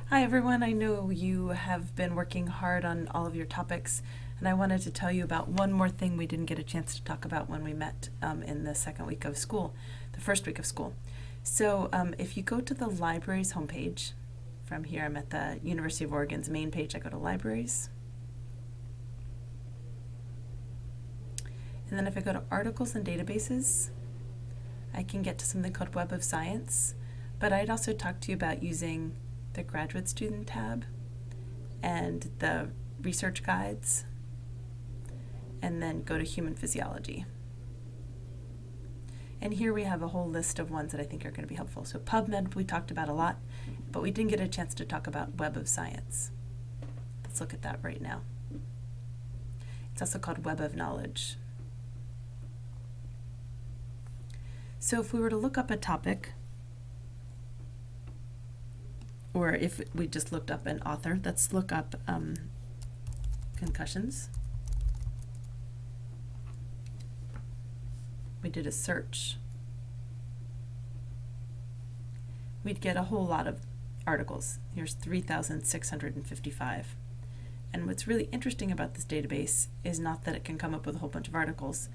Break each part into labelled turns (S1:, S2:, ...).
S1: Hi everyone, I know you have been working hard on all of your topics, and I wanted to tell you about one more thing we didn't get a chance to talk about when we met in the second week of school, the first week of school. So if you go to the library's homepage, from here I'm at the University of Oregon's main page, I go to libraries. And then if I go to articles and databases, I can get to something called Web of Science, but I'd also talk to you about using the graduate student tab and the research guides, and then go to human physiology. And here we have a whole list of ones that I think are going to be helpful. So PubMed we talked about a lot, but we didn't get a chance to talk about Web of Science. Let's look at that right now. It's also called Web of Knowledge. So if we were to look up a topic, or if we just looked up an author, let's look up concussions. We did a search. We'd get a whole lot of articles. Here's 3,655. And what's really interesting about this database is not that it can come up with a whole bunch of articles,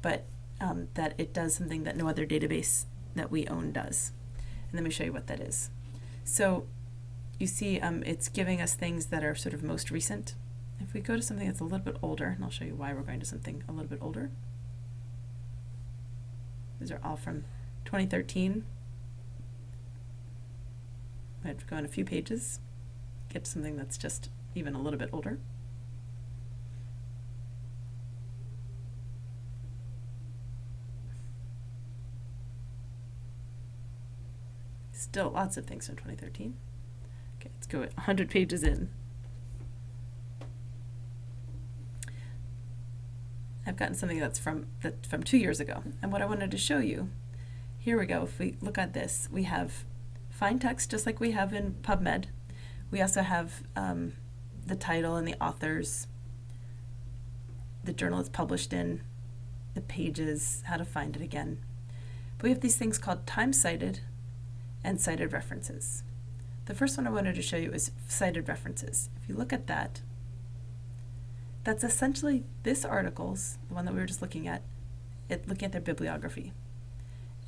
S1: but that it does something that no other database that we own does. And let me show you what that is. So you see it's giving us things that are sort of most recent. If we go to something that's a little bit older, and I'll show you why we're going to something a little bit older. These are all from 2013. I have to go in a few pages, get to something that's just even a little bit older. Still lots of things from 2013. Okay, let's go 100 pages in. I've gotten something that's from 2 years ago. And what I wanted to show you, here we go. If we look at this, we have fine text just like we have in PubMed. We also have the title and the authors, the journal it's published in, the pages, how to find it again. But we have these things called time-cited and cited references. The first one I wanted to show you is cited references. If you look at that, that's essentially this article's, the one that we were just looking at their bibliography.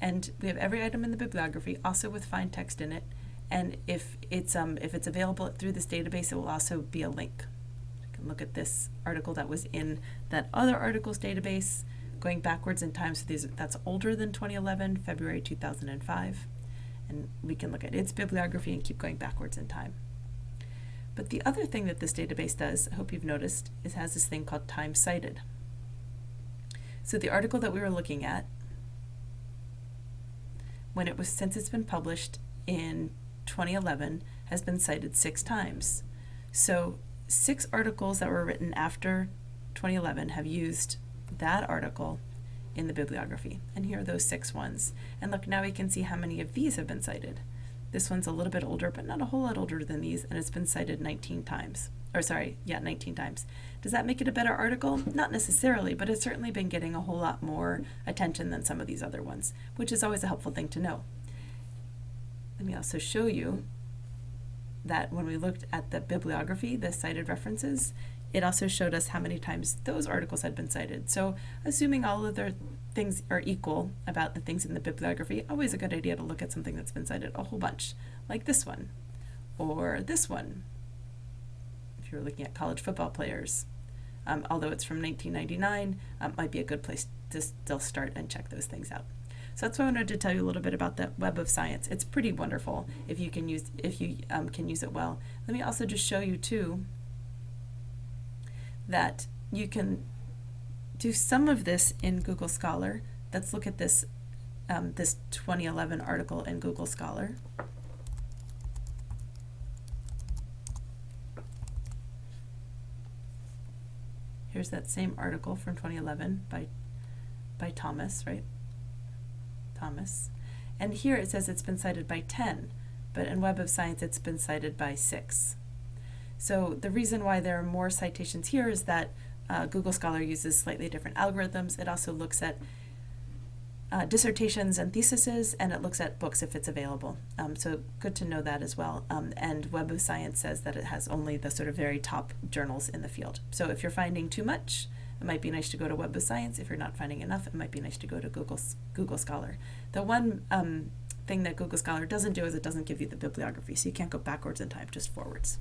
S1: And we have every item in the bibliography, also with fine text in it. And if it's available through this database, it will also be a link. You can look at this article that was in that other articles database, going backwards in time. So that's older than 2011, February 2005. And we can look at its bibliography and keep going backwards in time. But the other thing that this database does, I hope you've noticed, is has this thing called time cited. So the article that we were looking at, since it's been published in 2011, has been cited 6 times. So 6 articles that were written after 2011 have used that article in the bibliography. And here are those 6 ones. And look, now we can see how many of these have been cited. This one's a little bit older, but not a whole lot older than these, and it's been cited 19 times. Or sorry, yeah, 19 times. Does that make it a better article? Not necessarily, but it's certainly been getting a whole lot more attention than some of these other ones, which is always a helpful thing to know. Let me also show you that when we looked at the bibliography, the cited references, it also showed us how many times those articles had been cited. So assuming all of their things are equal about the things in the bibliography, always a good idea to look at something that's been cited a whole bunch, like this one, or this one, if you're looking at college football players. Although it's from 1999, might be a good place to still start and check those things out. So that's why I wanted to tell you a little bit about the Web of Science. It's pretty wonderful if you can use it well. Let me also just show you too that you can do some of this in Google Scholar. Let's look at this this 2011 article in Google Scholar. Here's that same article from 2011 by Thomas, right? Thomas. And here it says it's been cited by 10, but in Web of Science it's been cited by 6. So the reason why there are more citations here is that Google Scholar uses slightly different algorithms. It also looks at dissertations and theses, and it looks at books if it's available. So good to know that as well. And Web of Science says that it has only the sort of very top journals in the field. So if you're finding too much, it might be nice to go to Web of Science. If you're not finding enough, it might be nice to go to Google Scholar. The one thing that Google Scholar doesn't do is it doesn't give you the bibliography, so you can't go backwards in time, just forwards.